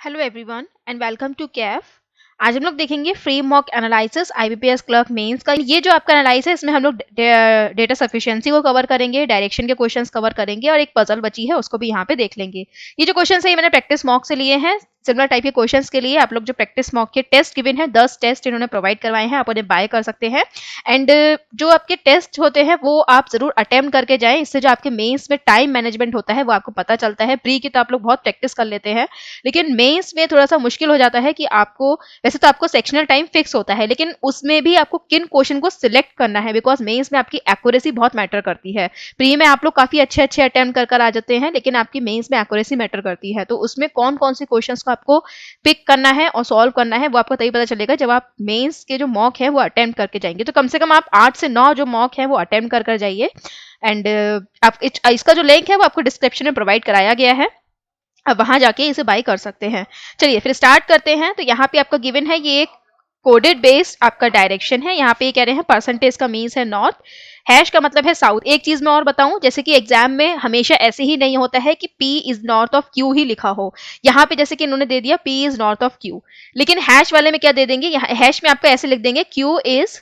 Hello everyone and welcome to कैफ। आज हम लोग देखेंगे free mock analysis IBPS clerk mains का। ये जो आपका एनालिसिस है इसमें हम लोग डेटा सफिशिएंसी को कवर करेंगे, डायरेक्शन के क्वेश्चंस कवर करेंगे और एक पजल बची है उसको भी यहाँ पे देख लेंगे। ये जो क्वेश्चंस है ये मैंने प्रैक्टिस मॉक से लिए हैं। सिमिलर टाइप के क्वेश्चंस के लिए आप लोग जो प्रैक्टिस मॉक के टेस्ट गिवन है 10 टेस्ट इन्होंने प्रोवाइड करवाए हैं, आप उन्हें बाय कर सकते हैं। एंड जो आपके टेस्ट होते हैं वो आप जरूर अटेम्प्ट करके जाएं, इससे जो आपके मेंस में टाइम मैनेजमेंट होता है वो आपको पता चलता है। प्री की तो आप लोग बहुत प्रैक्टिस कर लेते हैं, लेकिन मेंस में थोड़ा सा मुश्किल हो जाता है कि आपको, वैसे तो आपको सेक्शनल टाइम फिक्स होता है लेकिन उसमें भी आपको किन क्वेश्चन को सिलेक्ट करना है, बिकॉज मेंस में आपकी एक्यूरेसी बहुत मैटर करती है। प्री में आप लोग काफी अच्छे अच्छे अटेम्प्ट कर आ जाते हैं, लेकिन आपकी मेंस में एक्यूरेसी मैटर करती है। तो उसमें कौन कौन से क्वेश्चंस को आपको पिक करना है और सॉल्व करना है वो आपको तभी पता चलेगा जब आप मेंस के जो मॉक है वो अटेम्प्ट करके जाएंगे। तो कम से कम आप 8 से 9 जो मॉक है वो अटेम्प्ट कर जाइए। एंड आप इसका जो लिंक है वो आपको डिस्क्रिप्शन में प्रोवाइड कराया गया है, अब वहां जाके इसे बाय कर सकते हैं। चलिए फिर स्टार्ट करते हैं। तो यहाँ पे आपका गिवन है, ये एक कोडेड बेस्ड आपका डायरेक्शन है। यहाँ पे ये कह रहे हैं परसेंटेज का मीन्स है नॉर्थ, हैश का मतलब है साउथ। एक चीज मैं और बताऊं, जैसे कि एग्जाम में हमेशा ऐसे ही नहीं होता है कि P is north of Q ही लिखा हो। यहाँ पे जैसे कि इन्होंने दे दिया P is north of Q, लेकिन हैश वाले में क्या दे देंगे, हैश में आपका ऐसे लिख देंगे Q is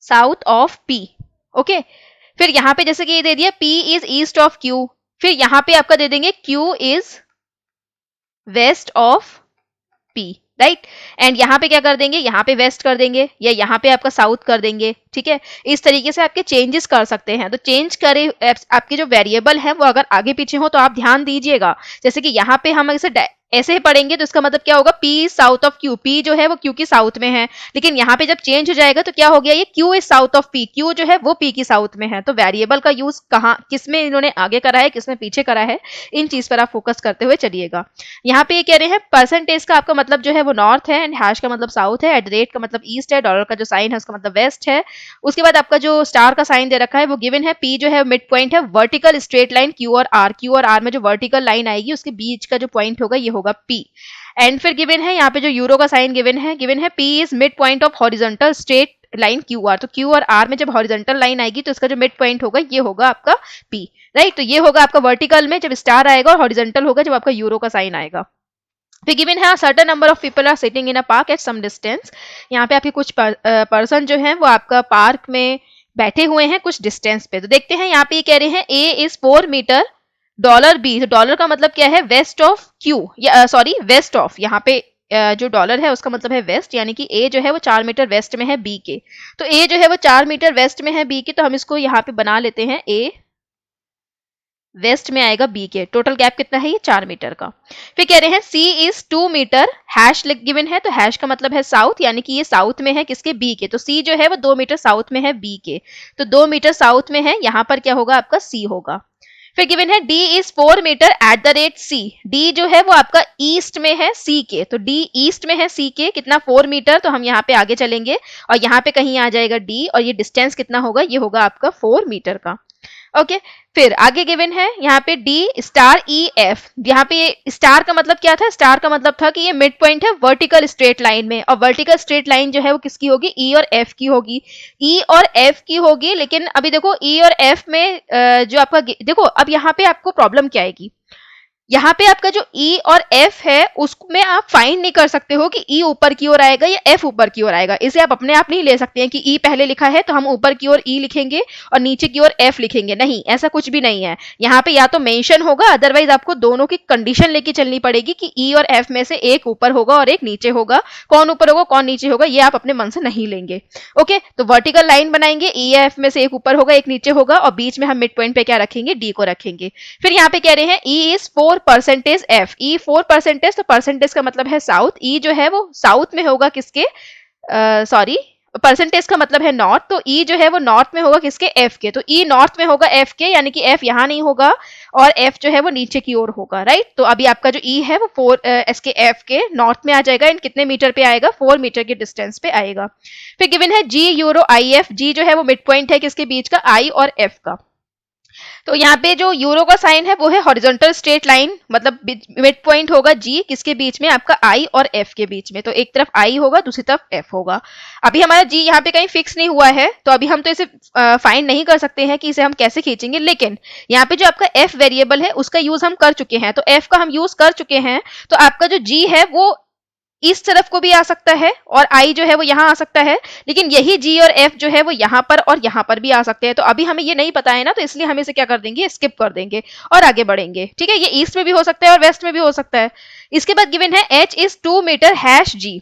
south of P। Okay, फिर यहाँ पे जैसे कि ये दे दिया P is east of Q, फिर यहाँ पे आपका दे देंगे Q is west of P, right. And यहाँ पे क्या कर देंगे, यहाँ पे वेस्ट कर देंगे या यहाँ पे आपका साउथ कर देंगे। ठीक है, इस तरीके से आपके चेंजेस कर सकते हैं। तो चेंज करे आपके जो वेरिएबल है वो अगर आगे पीछे हो तो आप ध्यान दीजिएगा। जैसे कि यहाँ पे हम ऐसे ही पढ़ेंगे तो इसका मतलब क्या होगा, P south of Q, P जो है वो Q की साउथ में है, लेकिन यहाँ पे जब चेंज हो जाएगा तो क्या हो गया, ये Q is south of P, Q जो है वो P की साउथ में है। तो वेरिएबल का यूज कहाँ, किसमें इन्होंने आगे करा है किसमें पीछे करा है, इन चीज पर आप फोकस करते हुए चलिएगा। यहाँ पे ये कह रहे हैं परसेंटेज का आपका मतलब जो है वो नॉर्थ है, एंड हैश का मतलब साउथ है, एट द रेट का मतलब ईस्ट है, डॉलर का जो साइन है उसका मतलब वेस्ट है। उसके बाद आपका जो स्टार का साइन दे रखा है वो गिवन है, P जो है मिड पॉइंट है, वर्टिकल स्ट्रेट लाइन Q और R में जो वर्टिकल लाइन आएगी उसके बीच का जो पॉइंट होगा ये होगा P। एंड फिर गिवन है यहाँ पे जो यूरो का साइन गिवन है P is mid point of horizontal straight line QR। तो Q और R में जब हॉरिजॉन्टल लाइन आएगी तो इसका जो मिड पॉइंट होगा ये होगा आपका P, राइट। तो ये होगा आपका वर्टिकल में जब स्टार आएगा और हॉरिजॉन्टल होगा जब आपका यूरो का साइन आएगा। फिर गिवन है certain number of people are sitting in a park at some distance. यहाँ पे आपके कुछ पर्सन जो हैं वो आपका पार्क में बैठे हुए हैं कुछ डिस्टेंस पे। तो देखते हैं, यहाँ पे ये कह रहे हैं A is 4 meter, dollar B, तो डॉलर का मतलब क्या है, वेस्ट ऑफ Q, या सॉरी वेस्ट ऑफ, यहाँ पे जो डॉलर है उसका मतलब है वेस्ट, यानी कि A जो है वो 4 मीटर वेस्ट में है B के। तो A जो है वो 4 मीटर वेस्ट में है B के, तो हम इसको यहाँ पे बना लेते हैं A वेस्ट में आएगा B के। टोटल गैप कितना है, ये 4 मीटर का। फिर कह रहे हैं C is 2 meter, hash given है, तो हैश का मतलब है साउथ, यानी कि ये साउथ में है किसके, B के। तो C जो है वो 2 मीटर साउथ में है B के, तो 2 मीटर साउथ में है, यहाँ पर क्या होगा आपका C होगा। फिर गिवन है D is 4 meter at the rate C, D जो है वो आपका ईस्ट में है C के, तो D ईस्ट में है C के, कितना 4 मीटर, तो हम यहाँ पे आगे चलेंगे और यहाँ पे कहीं आ जाएगा D, और ये डिस्टेंस कितना होगा, ये होगा आपका 4 मीटर का। ओके, फिर आगे गिवन है यहाँ पे D स्टार E F। यहाँ पे ये स्टार का मतलब क्या था, स्टार का मतलब था कि ये मिड पॉइंट है वर्टिकल स्ट्रेट लाइन में, और वर्टिकल स्ट्रेट लाइन जो है वो किसकी होगी, E और F की होगी, E और F की होगी। लेकिन अभी देखो E और F में जो आपका, देखो अब यहाँ पे आपको प्रॉब्लम क्या आएगी, यहाँ पे आपका जो E और F है उसमें आप फाइंड नहीं कर सकते हो कि E ऊपर की ओर आएगा या F ऊपर की ओर आएगा। इसे आप अपने आप नहीं ले सकते हैं कि E पहले लिखा है तो हम ऊपर की ओर E लिखेंगे और नीचे की ओर F लिखेंगे, नहीं, ऐसा कुछ भी नहीं है। यहाँ पे या तो मेंशन होगा, अदरवाइज आपको दोनों की कंडीशन लेके चलनी पड़ेगी कि E और F में से एक ऊपर होगा और एक नीचे होगा। कौन ऊपर होगा कौन नीचे होगा ये आप अपने मन से नहीं लेंगे। ओके, तो वर्टिकल लाइन बनाएंगे, E या F में से एक ऊपर होगा एक नीचे होगा, और बीच में हम मिड पॉइंट पे क्या रखेंगे, D को रखेंगे। फिर यहाँ पे कह रहे हैं E is 4 percentage F, E 4 percentage, तो परसेंटेज का मतलब है साउथ, E जो है वो साउथ में होगा किसके, सॉरी परसेंटेज का मतलब है नॉर्थ, तो E जो है वो नॉर्थ में होगा किसके, F के। तो E नॉर्थ में होगा F के, यानी कि F यहाँ नहीं होगा और F जो है वो नीचे की ओर होगा, राइट। तो अभी आपका जो E है वो 4 इसके F के नॉर्थ में आ जाएगा, इन कितने मीटर पे आएगा, 4 मीटर के डिस्टेंस पे आएगा। फिर गिवन है G यूरो IF, G जो है वो मिड पॉइंट है किसके बीच का, I और F का। तो यहाँ पे जो यूरो का साइन है वो है हॉरिजॉन्टल स्ट्रेट लाइन, मतलब मिड पॉइंट होगा जी किसके बीच में, आपका आई और एफ के बीच में। तो एक तरफ आई होगा, दूसरी तरफ एफ होगा। अभी हमारा जी यहाँ पे कहीं फिक्स नहीं हुआ है, तो अभी हम तो इसे फाइंड नहीं कर सकते हैं कि इसे हम कैसे खींचेंगे, लेकिन यहाँ पे जो आपका एफ वेरिएबल है उसका यूज हम कर चुके हैं। तो एफ का हम यूज कर चुके हैं, तो आपका जो जी है वो इस तरफ को भी आ सकता है और आई जो है वो यहाँ आ सकता है, लेकिन यही जी और एफ जो है वो यहाँ पर और यहाँ पर भी आ सकते हैं। तो अभी हमें ये नहीं पता है ना, तो इसलिए हम इसे क्या कर देंगे, स्किप कर देंगे और आगे बढ़ेंगे। ठीक है, ये ईस्ट में भी हो सकता है और वेस्ट में भी हो सकता है। इसके बाद गिवन है H is 2 meter hash G.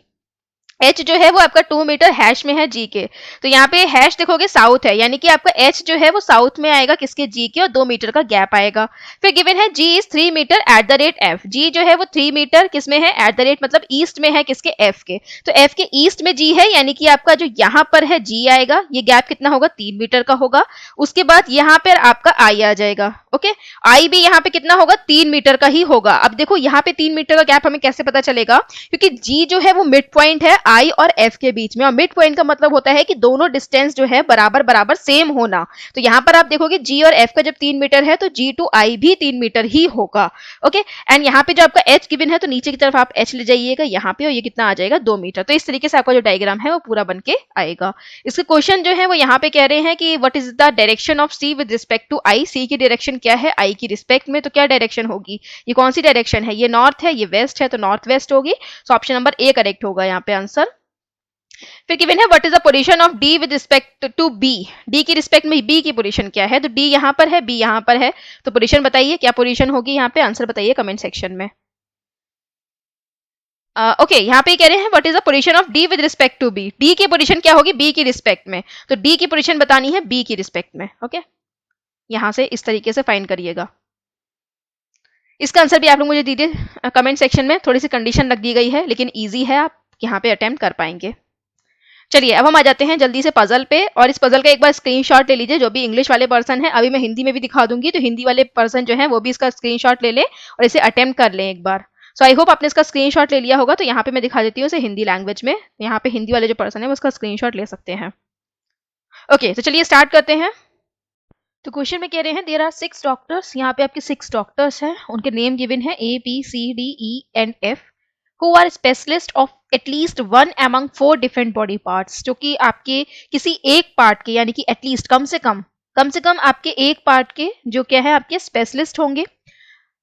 H जो है वो आपका 2 मीटर हैश में है जी के। तो यहाँ पे हैश देखोगे साउथ है, यानी कि आपका एच जो है वो साउथ में आएगा किसके, जी के, और 2 मीटर का गैप आएगा। फिर गिवन है G is 3 meter at the rate F. G जो है वो 3 मीटर किसमें है, एट द रेट मतलब ईस्ट में है किसके, एफ के। तो एफ के ईस्ट में जी है, यानी कि आपका जो यहाँ पर है जी आएगा, ये गैप कितना होगा, 3 मीटर का होगा। उसके बाद यहाँ पर आपका आई आ जाएगा। ओके, आई भी यहाँ पे कितना होगा, 3 मीटर का ही होगा। अब देखो यहाँ पे 3 मीटर का गैप हमें कैसे पता चलेगा, क्योंकि जी जो है वो मिड पॉइंट है आई और एफ के बीच में, और मिड पॉइंट का मतलब होता है कि दोनों डिस्टेंस जो है बराबर बराबर सेम होना। तो यहाँ पर आप देखोगे जी और एफ का जब 3 मीटर है तो जी टू आई भी 3 मीटर ही होगा। ओके, एंड यहाँ पे जो आपका एच गिवन है तो नीचे की तरफ आप एच ले जाइएगा यहाँ पे, और ये कितना आ जाएगा, 2 मीटर। तो इस तरीके से आपका जो डायग्राम है वो पूरा बन के आएगा। इसके क्वेश्चन जो है वो यहाँ पे कह रहे हैं कि what is the direction of C with respect to I. C की डायरेक्शन क्या है आई की रिस्पेक्ट में, तो क्या डायरेक्शन होगी, ये कौन सी डायरेक्शन है, ये नॉर्थ है, ये वेस्ट है, तो नॉर्थ वेस्ट होगी। So option number A correct होगा यहाँ पे आंसर। फिर गिवन है what is the position of D with respect to B. D की रिस्पेक्ट में बी की पोजीशन क्या है, तो डी यहाँ पर है, बी यहाँ पर है, तो पोजीशन बताइए क्या पोजीशन होगी यहाँ पे, आंसर बताइए कमेंट सेक्शन में। ओके, यहाँ पे कह रहे हैं what is the position of D with respect to B. D की पोजीशन क्या होगी, बी की रिस्पेक्ट में, तो डी की पोजीशन बतानी है बी की रिस्पेक्ट में। ओके, यहाँ से इस तरीके से फाइंड करिएगा। इसका आंसर भी आप लोग मुझे दीजिए कमेंट सेक्शन में। थोड़ी सी कंडीशन लग दी गई है, लेकिन ईजी है, आप यहाँ पे अटेम्प्ट कर पाएंगे। चलिए अब हम आ जाते हैं जल्दी से पजल पे, और इस पजल का एक बार स्क्रीनशॉट ले लीजिए जो भी इंग्लिश वाले पर्सन है। अभी मैं हिंदी में भी दिखा दूंगी, तो हिंदी वाले पर्सन जो है वो भी इसका स्क्रीनशॉट ले लें और इसे अटेम्प्ट कर लें एक बार। सो आई होप आपने इसका स्क्रीनशॉट ले लिया होगा। तो यहाँ पे मैं दिखा देती हूँ इसे हिंदी लैंग्वेज में। यहाँ पे हिंदी वाले जो पर्सन है वो उसका स्क्रीनशॉट ले सकते हैं। ओके, तो चलिए स्टार्ट करते हैं। तो क्वेश्चन में कह रहे हैं देयर आर 6 डॉक्टर्स। यहाँ पे आपके 6 डॉक्टर्स हैं, उनके नेम गिवन है A B C D E and F, who are specialist of at least one among 4 different body parts। जो कि आपके किसी एक पार्ट के, यानी कि एटलीस्ट कम से कम आपके एक पार्ट के जो क्या है आपके स्पेशलिस्ट होंगे।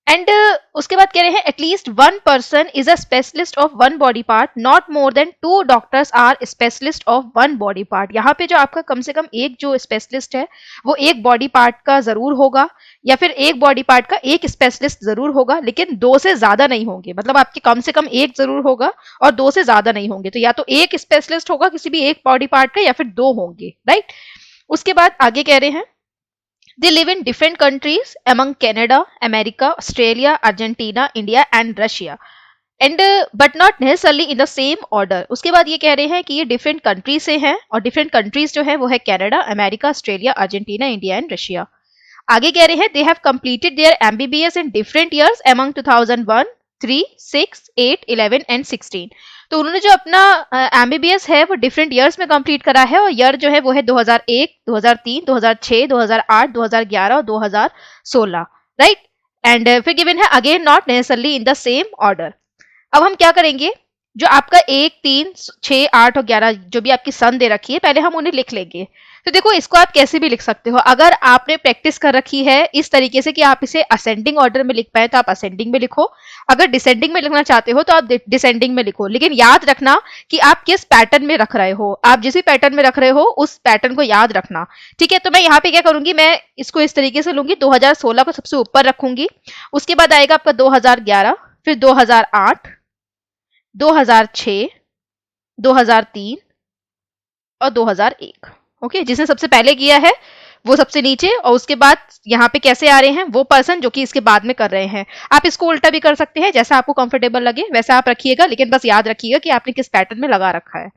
एंड उसके बाद कह रहे हैं at least one person is a specialist of one body part, not more than 2 doctors are specialist of one body part. यहाँ पे जो आपका कम से कम एक जो स्पेशलिस्ट है वो एक बॉडी पार्ट का जरूर होगा, या फिर एक बॉडी पार्ट का एक स्पेशलिस्ट जरूर होगा, लेकिन 2 से ज्यादा नहीं होंगे। मतलब आपके कम से कम एक जरूर होगा और 2 से ज्यादा नहीं होंगे। तो या तो एक स्पेशलिस्ट होगा किसी भी एक बॉडी पार्ट का, या फिर 2 होंगे, राइट। उसके बाद आगे कह रहे हैं they live in different countries among Canada, America, Australia, Argentina, India and Russia, and but not necessarily in the same order। उसके बाद ये कह रहे हैं कि ये डिफरेंट कंट्री से हैं, और डिफरेंट कंट्रीज जो है वो है Canada, America, Australia, Argentina, India and Russia. आगे कह रहे हैं they have completed their MBBS in different years among 2001, 3, 6, 8, 11 and 16। तो उन्होंने जो अपना एमबीबीएस है वो डिफरेंट ईयर्स में कंप्लीट करा है, और ईयर जो है वो है 2001, 2003, 2006, 2008, 2011 और 2016, राइट। एंड फिर गिवन है again not necessarily in the same order. अब हम क्या करेंगे, जो आपका 1, 3, 6, 8 और 11 जो भी आपकी सन दे रखी है, पहले हम उन्हें लिख लेंगे। तो देखो इसको आप कैसे भी लिख सकते हो। अगर आपने प्रैक्टिस कर रखी है इस तरीके से कि आप इसे असेंडिंग ऑर्डर में लिख पाए तो आप असेंडिंग में लिखो, अगर डिसेंडिंग में लिखना चाहते हो तो आप डिसेंडिंग में लिखो। लेकिन याद रखना कि आप किस पैटर्न में रख रहे हो, आप जिस भी पैटर्न में रख रहे हो उस पैटर्न को याद रखना, ठीक है। तो मैं यहाँ पे क्या करूंगी, मैं इसको इस तरीके से लूंगी, 2016 को सबसे ऊपर रखूंगी, उसके बाद आएगा आपका 2011, फिर 2008, 2006, 2003 और 2001। ओके, जिसने सबसे पहले किया है वो सबसे नीचे, और उसके बाद यहाँ पे कैसे आ रहे हैं वो पर्सन जो कि इसके बाद में कर रहे हैं। आप इसको उल्टा भी कर सकते हैं, जैसा आपको कंफर्टेबल लगे वैसा आप रखिएगा, लेकिन बस याद रखिएगा कि आपने किस पैटर्न में लगा रखा है।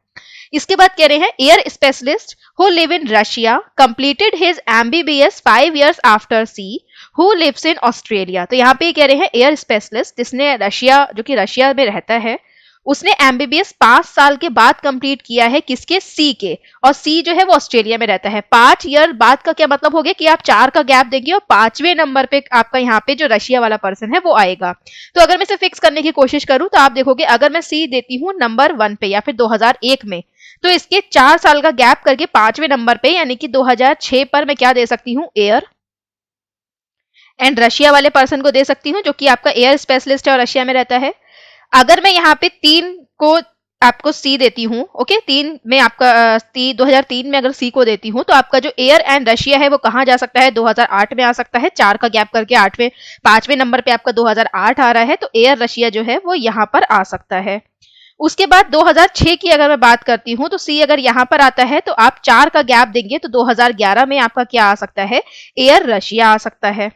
इसके बाद कह रहे हैं ear specialist who live in Russia completed his MBBS 5 years after C who lives in Australia. तो यहाँ पे कह रहे हैं एयर स्पेशलिस्ट जिसने रशिया, जो कि रशिया में रहता है, उसने एमबीबीएस 5 साल के बाद कंप्लीट किया है किसके, सी के, और सी जो है वो ऑस्ट्रेलिया में रहता है। 5 ईयर बाद का क्या मतलब हो गया कि आप 4 का गैप देंगे और 5वें नंबर पे आपका यहाँ पे जो रशिया वाला पर्सन है वो आएगा। तो अगर मैं इसे फिक्स करने की कोशिश करूं तो आप देखोगे अगर मैं सी देती हूँ नंबर 1 पे या फिर 2001 में, तो इसके 4 साल का गैप करके 5वें नंबर पे यानी कि 2006 पर मैं क्या दे सकती हूँ, एयर एंड रशिया वाले पर्सन को दे सकती हूँ जो कि आपका एयर स्पेशलिस्ट है और रशिया में रहता है। अगर मैं यहाँ पे 3 को आपको सी देती हूँ, ओके, 3 में आपका 2003 में अगर सी को देती हूँ तो आपका जो एयर एंड रशिया है वो कहाँ जा सकता है, 2008 में आ सकता है। 4 का गैप करके 5वें नंबर पे आपका 2008 आ रहा है, तो एयर रशिया जो है वो यहाँ पर आ सकता है। उसके बाद 2006 की अगर मैं बात करती हूँ तो सी अगर यहाँ पर आता है तो आप 4 का गैप देंगे तो 2011 में आपका क्या आ सकता है, एयर रशिया आ सकता है,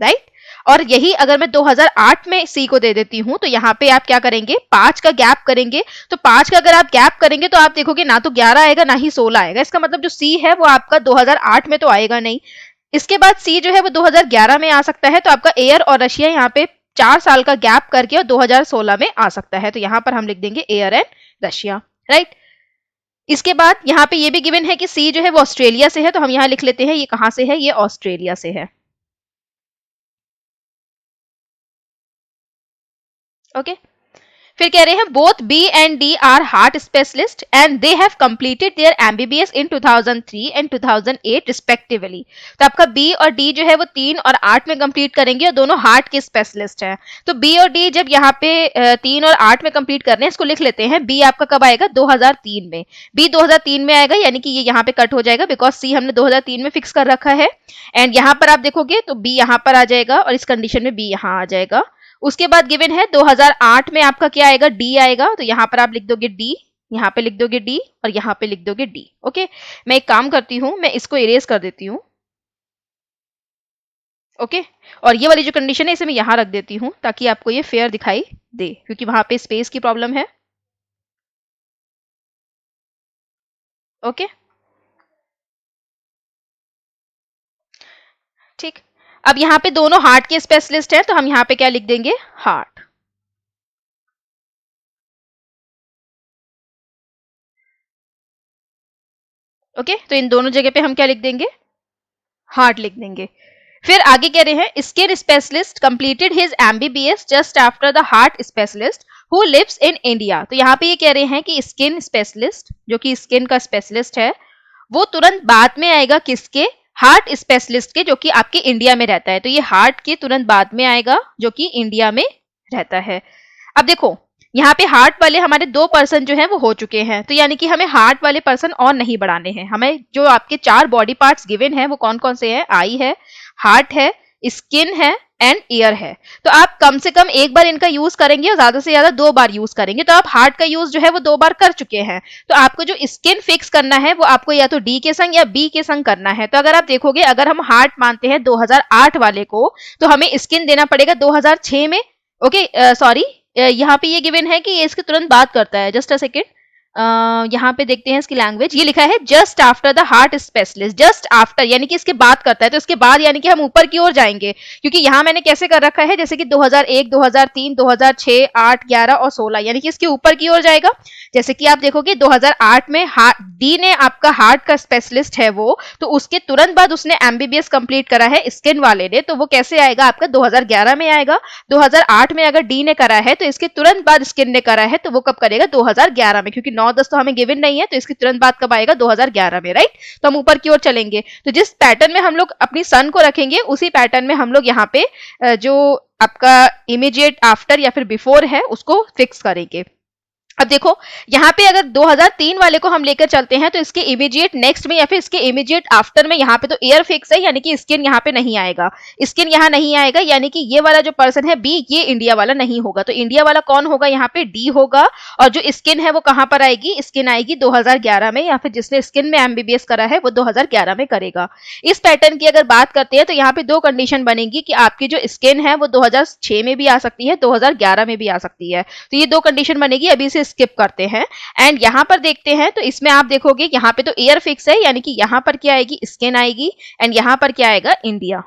राइट। और यही अगर मैं 2008 में सी को दे देती हूं तो यहाँ पे आप क्या करेंगे, 5 का गैप करेंगे। तो 5 का अगर आप गैप करेंगे तो आप देखोगे ना तो 11 आएगा ना ही 16 आएगा। इसका मतलब जो सी है वो आपका 2008 में तो आएगा नहीं। इसके बाद सी जो है वो 2011 में आ सकता है, तो आपका एयर और रशिया यहाँ पे 4 साल का गैप करके और 2016 में आ सकता है। तो यहाँ पर हम लिख देंगे एयर एंड रशिया, राइट। इसके बाद यहाँ पे ये भी गिवन है कि सी जो है वो ऑस्ट्रेलिया से है, तो हम यहाँ लिख लेते हैं ये कहाँ से है, ये ऑस्ट्रेलिया से है, ओके। फिर कह रहे हैं both B and D are heart specialist and they have completed their MBBS in 2003 and 2008 respectively. तो आपका बी और डी जो है वो 3 और 8 में कंप्लीट करेंगे और दोनों हार्ट के स्पेशलिस्ट हैं। तो बी और डी जब यहाँ पे 3 और 8 में कंप्लीट करने हैं, इसको लिख लेते हैं। बी आपका कब आएगा, 2003 में। बी 2003 में आएगा यानी कि ये यहाँ पे कट हो जाएगा बिकॉज सी हमने 2003 में फिक्स कर रखा है। एंड यहाँ पर आप देखोगे तो बी यहाँ पर आ जाएगा और इस कंडीशन में बी यहाँ आ जाएगा। उसके बाद गिवन है 2008 में आपका क्या आएगा, डी आएगा। तो यहाँ पर आप लिख दोगे डी, यहाँ पे लिख दोगे डी और यहाँ पे लिख दोगे डी, ओके। मैं एक काम करती हूँ, मैं इसको इरेज कर देती हूँ, ओके। और ये वाली जो कंडीशन है इसे मैं यहाँ रख देती हूँ ताकि आपको ये फेयर दिखाई दे, क्योंकि वहां पे स्पेस की प्रॉब्लम है, ओके, ठीक। अब यहाँ पे दोनों हार्ट के स्पेशलिस्ट हैं तो हम यहाँ पे क्या लिख देंगे, हार्ट, ओके। तो इन दोनों जगह पे हम क्या लिख देंगे, हार्ट लिख देंगे। फिर आगे कह रहे हैं skin specialist completed his MBBS just after the heart specialist who lives in India. तो यहाँ पे ये कह रहे हैं कि स्किन स्पेशलिस्ट जो कि स्किन का स्पेशलिस्ट है वो तुरंत बाद में आएगा किसके, हार्ट स्पेशलिस्ट के, जो कि आपके इंडिया में रहता है। तो ये हार्ट के तुरंत बाद में आएगा जो कि इंडिया में रहता है। अब देखो यहाँ पे हार्ट वाले हमारे 2 पर्सन जो हैं वो हो चुके हैं, तो यानी कि हमें हार्ट वाले पर्सन और नहीं बढ़ाने हैं। हमें जो आपके 4 बॉडी पार्ट्स गिवन हैं वो कौन कौन से हैं, आई है, हार्ट है, स्किन है एंड ईयर है। तो आप कम से कम एक बार इनका यूज करेंगे और ज्यादा से ज्यादा 2 बार यूज करेंगे। तो आप हार्ट का यूज जो है वो 2 बार कर चुके हैं। तो आपको जो स्किन फिक्स करना है वो आपको या तो डी के संग या बी के संग करना है। तो अगर आप देखोगे अगर हम हार्ट मानते हैं 2008 वाले को तो हमें स्किन देना पड़ेगा 2006 में, ओके। सॉरी, यहाँ पे ये गिवन है कि ये इसके तुरंत बाद करता है, जस्ट अ सेकेंड, यहाँ पे देखते हैं इसकी लैंग्वेज, ये लिखा है just after the heart specialist, just after यानी कि इसके बाद करता है। तो इसके बाद यानी कि हम ऊपर की ओर जाएंगे, क्योंकि यहाँ मैंने कैसे कर रखा है जैसे कि 2001, 2003, 2006, 8, 11 और 16 यानी कि इसके ऊपर की ओर जाएगा। जैसे कि आप देखोगे 2008 में डी ने आपका हार्ट का स्पेशलिस्ट है वो, तो उसके तुरंत बाद उसने एमबीबीएस कंप्लीट करा है स्किन वाले ने, तो वो कैसे आएगा आपका 2011 में आएगा। 2008 में अगर डी ने करा है तो इसके तुरंत बाद स्किन ने करा है तो वो कब करेगा, 2011 में, क्योंकि 9-10 तो हमें गिवन नहीं है तो इसके तुरंत बाद कब आएगा, 2011 में, राइट। तो हम ऊपर की ओर चलेंगे, तो जिस पैटर्न में हम लोग अपनी सन को रखेंगे उसी पैटर्न में हम लोग यहाँ पे जो आपका इमीडिएट आफ्टर या फिर बिफोर है उसको फिक्स करेंगे। अब देखो यहाँ पे अगर 2003 वाले को हम लेकर चलते हैं तो इसके इमीडिएट नेक्स्ट में या फिर इसके इमीडिएट आफ्टर में यहाँ पे तो एयर फिक्स है, यानी कि स्किन यहाँ पे नहीं आएगा, स्किन यहाँ नहीं आएगा, यानी कि ये वाला जो पर्सन है बी, ये इंडिया वाला नहीं होगा। तो इंडिया वाला कौन होगा, यहाँ पे डी होगा। और जो स्किन है वो कहाँ पर आएगी, स्किन आएगी 2011 में, या फिर जिसने स्किन में एमबीबीएस करा है वो 2011 में करेगा। इस पैटर्न की अगर बात करते हैं तो यहाँ पे 2 कंडीशन बनेगी कि आपकी जो स्किन है वो 2006 में भी आ सकती है, 2011 में भी आ सकती है। तो ये 2 कंडीशन बनेगी, अभी से स्किप करते हैं एंड यहां पर देखते हैं। तो इसमें आप देखोगे यहां पे तो एयर फिक्स है, यानी कि यहां पर क्या आएगी, स्किन आएगी एंड यहां पर क्या आएगा, इंडिया,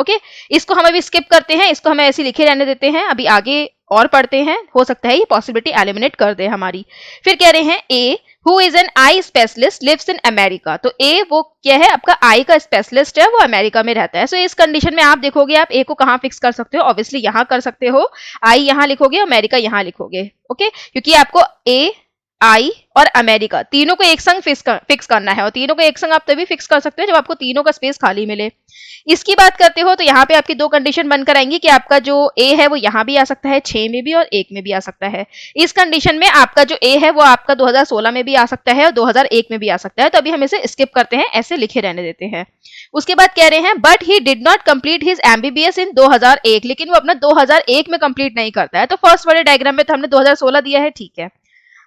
ओके, इसको हम अभी स्किप करते हैं, इसको हम ऐसे लिखे रहने देते हैं, अभी आगे और पढ़ते हैं, हो सकता है ये पॉसिबिलिटी एलिमिनेट कर दे हमारी। फिर कह रहे हैं A who is an eye specialist lives in America, तो ए वो क्या है, आपका आई का स्पेशलिस्ट है, वो अमेरिका में रहता है। सो इस कंडीशन में आप देखोगे आप ए को कहाँ फिक्स कर सकते हो, ऑब्वियसली यहाँ कर सकते हो, आई यहाँ लिखोगे, अमेरिका यहाँ लिखोगे, ओके, क्योंकि आपको ए, आई और अमेरिका तीनों को एक संग फिक्स करना है, और तीनों को एक संग आप तभी फिक्स कर सकते हो जब आपको तीनों का स्पेस खाली मिले। इसकी बात करते हो तो यहाँ पे आपकी दो कंडीशन बनकर आएंगी कि आपका जो ए है वो यहाँ भी आ सकता है 6 में भी और 1 में भी आ सकता है। इस कंडीशन में आपका जो ए है वो आपका 2016 में भी आ सकता है और 2001 में भी आ सकता है, तो अभी हम इसे स्किप करते हैं, ऐसे लिखे रहने देते हैं। उसके बाद कह रहे हैं but he did not complete his MBBS इन 2001, लेकिन वो अपना 2001 में कंप्लीट नहीं करता है। तो फर्स्ट वाले डायग्राम में तो हमने 2016 दिया है, ठीक है।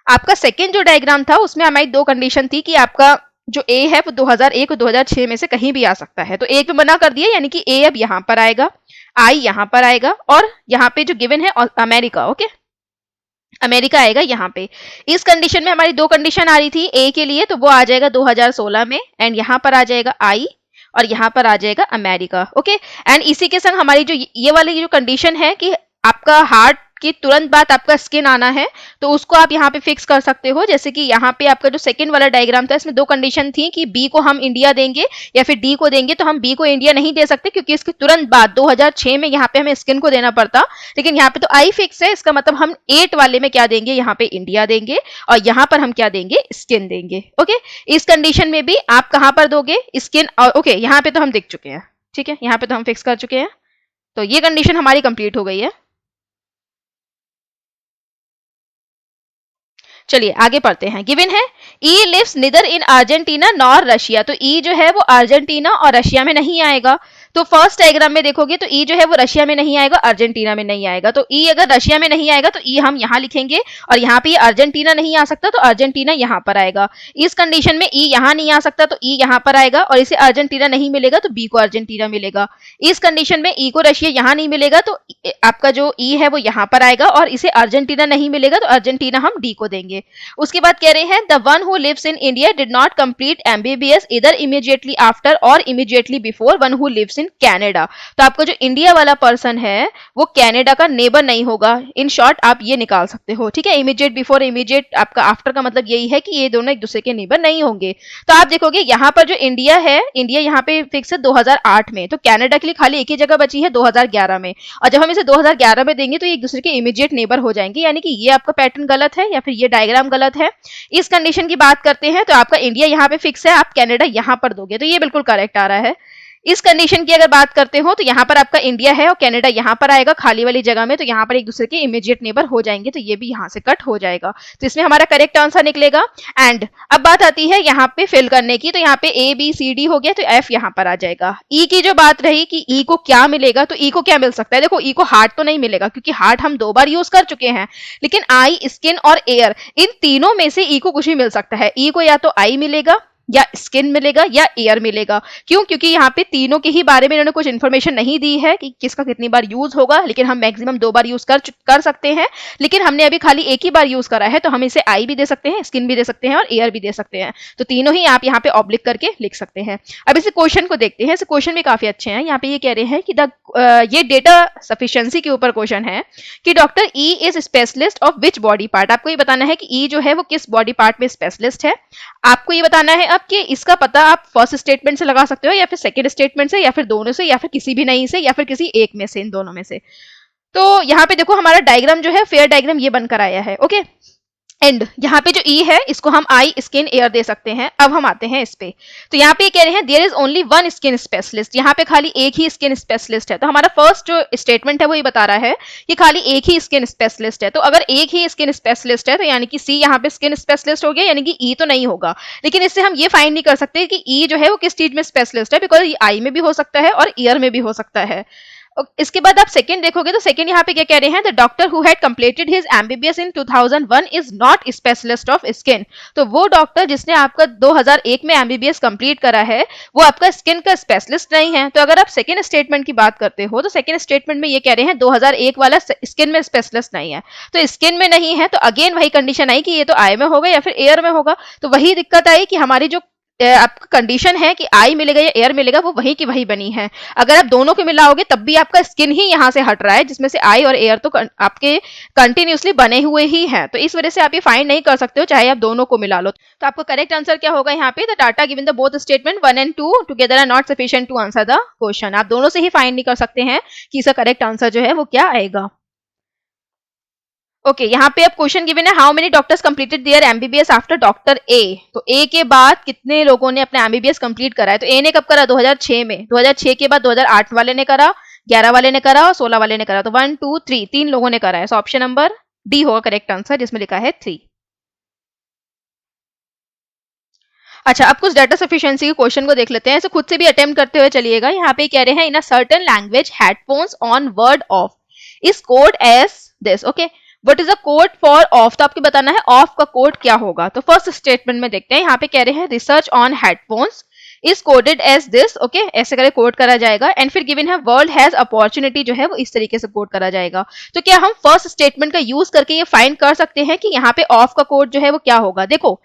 आपका सेकेंड जो डायग्राम था उसमें हमारी दो कंडीशन थी कि आपका जो ए है वो 2001 और 2006 में से कहीं भी आ सकता है, तो एक में मना कर दिया, यानी कि ए अब यहां पर आएगा, आई यहां पर आएगा, और यहाँ पे जो गिवन है अमेरिका, ओके, अमेरिका आएगा यहाँ पे। इस कंडीशन में हमारी दो कंडीशन आ रही थी ए के लिए, तो वो आ जाएगा 2016 में, एंड यहाँ पर आ जाएगा आई और यहाँ पर आ जाएगा अमेरिका, ओके। एंड इसी के संग हमारी जो ये वाली जो कंडीशन है कि आपका हार्ट कि तुरंत बाद आपका स्किन आना है, तो उसको आप यहाँ पे फिक्स कर सकते हो। जैसे कि यहाँ पे आपका जो सेकंड वाला डायग्राम था इसमें दो कंडीशन थी कि बी को हम इंडिया देंगे या फिर डी को देंगे, तो हम बी को इंडिया नहीं दे सकते क्योंकि इसके तुरंत बाद 2006 में यहाँ पे हमें स्किन को देना पड़ता, लेकिन यहाँ पे तो आई फिक्स है, इसका मतलब हम 8 वाले में क्या देंगे, यहाँ पे इंडिया देंगे और यहाँ पर हम क्या देंगे, स्किन देंगे, ओके। इस कंडीशन में भी आप कहाँ पर दोगे, स्किन, और ओके यहाँ पे तो हम देख चुके हैं, ठीक है, यहाँ पे तो हम फिक्स कर चुके हैं, तो ये कंडीशन हमारी कंप्लीट हो गई है। चलिए आगे पढ़ते हैं। गिवन है E lives neither in Argentina nor Russia, तो ई जो है वो अर्जेंटीना और रशिया में नहीं आएगा। तो फर्स्ट डायग्राम में देखोगे तो ई जो है वो रशिया में नहीं आएगा, अर्जेंटीना में नहीं आएगा। तो ई अगर रशिया में नहीं आएगा तो ई हम यहाँ लिखेंगे, और यहाँ पे अर्जेंटीना नहीं आ सकता तो अर्जेंटीना यहाँ पर आएगा। इस कंडीशन में ई यहाँ नहीं आ सकता तो ई यहाँ पर आएगा, और इसे अर्जेंटीना नहीं मिलेगा तो बी को अर्जेंटीना मिलेगा। इस कंडीशन में ई को रशिया यहाँ नहीं मिलेगा तो आपका जो ई है वो यहाँ पर आएगा, और इसे अर्जेंटीना नहीं मिलेगा तो अर्जेंटीना हम डी को देंगे। उसके बाद कह रहे हैं the one who lives in India did not complete MBBS either immediately after or immediately before one who lives in Canada, तो आपका जो इंडिया वाला पर्सन है वो कनाडा का नेबर नहीं होगा। इन शॉर्ट आप ये निकाल सकते हो, ठीक है। इमीडिएट बिफोर, इमीडिएट आपका आफ्टर का मतलब यही है कि ये दोनों एक दूसरे के नेबर नहीं होंगे। तो आप देखोगे यहाँ पर जो इंडिया है, इंडिया यहाँ पे फिक्स है 2008 में, तो कनाडा के लिए खाली एक ही जगह बची है 2011 में, और जब हम इसे 2011 में देंगे तो एक दूसरे के इमीडिएट नेबर हो जाएंगे, यानी कि ये आपका पैटर्न गलत है या फिर ये डायग्राम गलत है। इस कंडीशन की बात करते हैं तो आपका इंडिया यहाँ पे फिक्स है, आप कनाडा यहाँ पर दोगे तो ये बिल्कुल करेक्ट आ रहा है। इस कंडीशन की अगर बात करते हो तो यहाँ पर आपका इंडिया है और कनाडा यहाँ पर आएगा खाली वाली जगह में, तो यहाँ पर एक दूसरे के इमीडिएट नेबर हो जाएंगे, तो ये भी यहाँ से कट हो जाएगा, तो इसमें हमारा करेक्ट आंसर निकलेगा। एंड अब बात आती है यहाँ पे फिल करने की, तो यहाँ पे ए बी सी डी हो गया तो एफ यहाँ पर आ जाएगा। ई की जो बात रही कि ई को क्या मिलेगा, तो ई को क्या मिल सकता है, देखो ई को हार्ट तो नहीं मिलेगा क्योंकि हार्ट हम 2 बार यूज कर चुके हैं, लेकिन आई, स्किन और एयर, इन तीनों में से ई को कुछ भी मिल सकता है। ई को या तो आई मिलेगा या स्किन मिलेगा या एयर मिलेगा। क्यों? क्योंकि यहाँ पे तीनों के ही बारे में इन्होंने कुछ इन्फॉर्मेशन नहीं दी है कि किसका कितनी बार यूज होगा, लेकिन हम मैक्सिमम 2 बार यूज कर सकते हैं, लेकिन हमने अभी खाली एक ही बार यूज करा है, तो हम इसे आई भी दे सकते हैं, स्किन भी दे सकते हैं और एयर भी दे सकते हैं। तो तीनों ही आप यहाँ पे ऑब्लिक करके लिख सकते हैं। अब इसे क्वेश्चन को देखते हैं। इसे क्वेश्चन भी काफी अच्छे हैं। यहाँ पे ये कह रहे हैं कि ये डेटा सफिशिएंसी के ऊपर क्वेश्चन है कि doctor E is specialist of which body part. आपको ये बताना है कि ई जो है वो किस बॉडी पार्ट में स्पेशलिस्ट है। आपको ये बताना है अब कि इसका पता आप फर्स्ट स्टेटमेंट से लगा सकते हो या फिर सेकंड स्टेटमेंट से या फिर दोनों से या फिर किसी भी नहीं से या फिर किसी एक में से, इन दोनों में से। तो यहाँ पे देखो हमारा डायग्राम जो है, फेयर डायग्राम ये बनकर आया है, ओके। एंड यहाँ पे जो ई है इसको हम आई, स्किन, एयर दे सकते हैं। अब हम आते हैं इस पे, तो यहाँ पे कह रहे हैं there is only one skin specialist, यहाँ पे खाली एक ही स्किन स्पेशलिस्ट है। तो हमारा फर्स्ट जो स्टेटमेंट है वो ये बता रहा है कि खाली एक ही स्किन स्पेशलिस्ट है। तो अगर एक ही स्किन स्पेशलिस्ट है तो यानी कि सी यहाँ पे स्किन स्पेशलिस्ट हो गया, यानी कि ई तो नहीं होगा। लेकिन इससे हम ये फाइंड नहीं कर सकते कि ई जो है वो किस चीज में स्पेशलिस्ट है, बिकॉज ये आई में भी हो सकता है और ईयर में भी हो सकता है। इसके बाद आप सेकंड देखोगे तो सेकंड यहाँ पे क्या कह रहे हैं, the doctor who had completed his MBBS in 2001 is not specialist of skin. तो वो डॉक्टर जिसने आपका 2001 में एमबीबीएस कंप्लीट करा है वो आपका स्किन का स्पेशलिस्ट नहीं है। तो अगर आप सेकंड स्टेटमेंट की बात करते हो तो सेकंड स्टेटमेंट में ये कह रहे हैं 2001 वाला स्किन में स्पेशलिस्ट नहीं है। तो स्किन में नहीं है तो अगेन वही कंडीशन आई कि ये तो आई में होगा या फिर एयर में होगा। तो वही दिक्कत आई कि हमारी जो आपका कंडीशन है कि आई मिलेगा या एयर मिलेगा, वो वही की वही बनी है। अगर आप दोनों को मिलाओगे तब भी आपका स्किन ही यहाँ से हट रहा है, जिसमें से आई और एयर तो आपके कंटिन्यूसली बने हुए ही हैं। तो इस वजह से आप ये फाइंड नहीं कर सकते हो चाहे आप दोनों को मिला लो। तो आपका करेक्ट आंसर क्या होगा यहाँ पे, the data given the both statement 1 and 2 together are not sufficient to answer the question. आप दोनों से ही फाइंड नहीं कर सकते हैं कि इसका करेक्ट आंसर जो है वो क्या आएगा। ओके यहाँ पे अब क्वेश्चन गिवन है, how many doctors completed their MBBS after doctor A. तो ए के बाद कितने लोगों ने अपना एमबीबीएस कंप्लीट करा है। तो ए ने कब करा, 2006 में। 2006 के बाद 2008 वाले ने करा, 11 वाले ने करा और 16 वाले ने करा। तो 1 2 3 तीन लोगों ने करा है। सो ऑप्शन नंबर डी होगा करेक्ट आंसर, जिसमें लिखा है 3। अच्छा, अब कुछ डाटा सफिशिएंसी के क्वेश्चन को देख लेते हैं। इसे खुद से भी अटेम्प्ट करते हुए चलिएगा। यहाँ पे कह रहे हैं, in a certain language headphones on word off is code as this. Okay, what is the code for off. तो आपको बताना है ऑफ का कोड क्या होगा। तो फर्स्ट स्टेटमेंट में देखते हैं, यहाँ पे कह रहे हैं research on headphones is coded as this. Okay, ऐसे करके कोड करा जाएगा। एंड फिर गिवन है वर्ल्ड हैज अपॉर्चुनिटी, जो है वो इस तरीके से कोड करा जाएगा। तो क्या हम फर्स्ट स्टेटमेंट का यूज करके ये फाइंड कर सकते हैं कि यहाँ पे ऑफ का कोड जो है वो क्या होगा। देखो,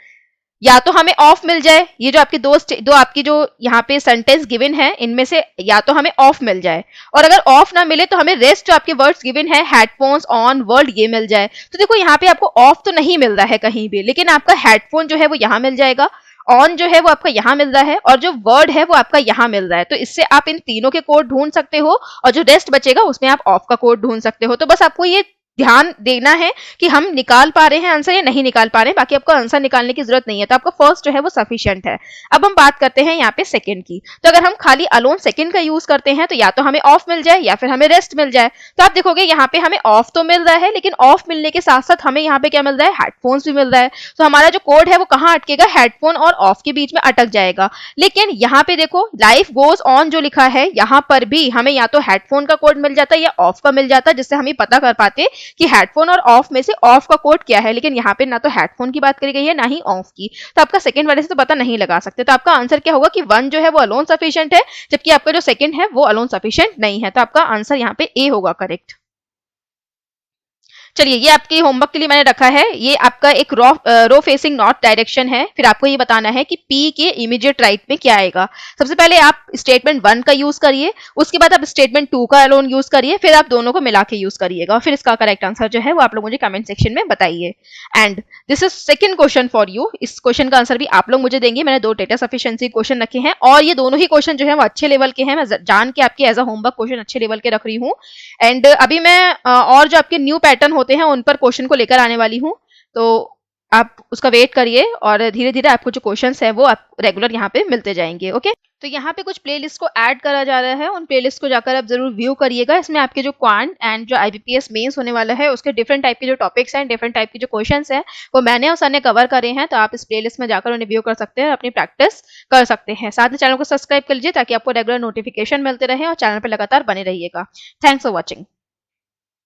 या तो हमें ऑफ मिल जाए, ये जो आपकी दो आपकी जो यहाँ पे सेंटेंस गिवन है इनमें से या तो हमें ऑफ मिल जाए, और अगर ऑफ ना मिले तो हमें रेस्ट जो आपके वर्ड्स गिवन है हेडफोन्स ऑन वर्ल्ड ये मिल जाए। तो देखो यहाँ पे आपको ऑफ तो नहीं मिल रहा है कहीं भी, लेकिन आपका हेडफोन जो है वो यहाँ मिल जाएगा, ऑन जो है वो आपका यहाँ मिल रहा है, और जो वर्ड है वो आपका यहाँ मिल रहा है। तो इससे आप इन तीनों के कोड ढूंढ सकते हो, और जो रेस्ट बचेगा उसमें आप ऑफ का कोड ढूंढ सकते हो। तो बस आपको ये ध्यान देना है कि हम निकाल पा रहे हैं आंसर या नहीं निकाल पा रहे हैं, बाकी आपको आंसर निकालने की जरूरत नहीं है। तो आपका फर्स्ट जो है वो सफिशिएंट है। अब हम बात करते हैं यहाँ पे सेकंड की। तो अगर हम खाली अलोन सेकंड का यूज करते हैं तो या तो हमें ऑफ मिल जाए या फिर हमें रेस्ट मिल जाए। तो आप देखोगे यहाँ पे हमें ऑफ तो मिल रहा है, लेकिन ऑफ मिलने के साथ साथ हमें यहाँ पे क्या मिल रहा है, हेडफोन्स भी मिल रहा है। तो हमारा जो कोड है वो कहाँ अटकेगा, हेडफोन और ऑफ के बीच में अटक जाएगा। लेकिन यहाँ पे देखो लाइफ गोज ऑन जो लिखा है, यहाँ पर भी हमें या तो हेडफोन का कोड मिल जाता है या ऑफ का मिल जाता है, जिससे हम पता कर पाते कि हेडफोन और ऑफ में से ऑफ का कोड क्या है। लेकिन यहाँ पे ना तो हेडफोन की बात करी गई है ना ही ऑफ की, तो आपका सेकंड वाले से तो पता नहीं लगा सकते। तो आपका आंसर क्या होगा कि 1 जो है वो अलोन सफिशिएंट है, जबकि आपका जो सेकंड है वो अलोन सफिशिएंट नहीं है। तो आपका आंसर यहाँ पे ए होगा करेक्ट। चलिए, ये आपके होमवर्क के लिए मैंने रखा है। ये आपका एक रो फेसिंग नॉर्थ डायरेक्शन है। फिर आपको ये बताना है कि पी के इमीडिएट राइट में क्या आएगा। सबसे पहले आप स्टेटमेंट 1 का यूज करिए, उसके बाद आप स्टेटमेंट 2 का अलोन यूज करिए, फिर आप दोनों को मिला के यूज करिएगा, और फिर इसका करेक्ट आंसर जो है वो आप लोग मुझे कमेंट सेक्शन में बताइए। And this is second question for you. इस क्वेश्चन का आंसर भी आप लोग मुझे देंगे। मैंने 2 डेटा सफिशिएंसी क्वेश्चन रखे हैं, और ये दोनों ही क्वेश्चन जो है वो अच्छे लेवल के हैं। मैं जान के आपके एज अ होमवर्क क्वेश्चन अच्छे लेवल के रख रही हूँ। एंड अभी मैं और जो आपके न्यू पैटर्न होते हैं उन पर क्वेश्चन को लेकर आने वाली हूँ। तो आप उसका वेट करिए, और धीरे धीरे आपको जो क्वेश्चंस है वो आप रेगुलर यहाँ पे मिलते जाएंगे। ओके, तो यहाँ पे कुछ प्लेलिस्ट को ऐड करा जा रहा है, उन प्लेलिस्ट को जाकर आप जरूर व्यू करिएगा। इसमें आपके जो क्वांट एंड जो आईबीपीएस मेंस होने वाला है उसके डिफरेंट टाइप के जो टॉपिक्स हैं, डिफरेंट टाइप के जो क्वेश्चंस हैं वो मैंने और सर ने कवर करे हैं। तो आप इस प्लेलिस्ट में जाकर उन्हें व्यू कर सकते हैं, अपनी प्रैक्टिस कर सकते हैं। साथ ही चैनल को सब्सक्राइब कर लीजिए ताकि आपको रेगुलर नोटिफिकेशन मिलते रहे और चैनल पर लगातार बने रहिएगा। Thanks for watching.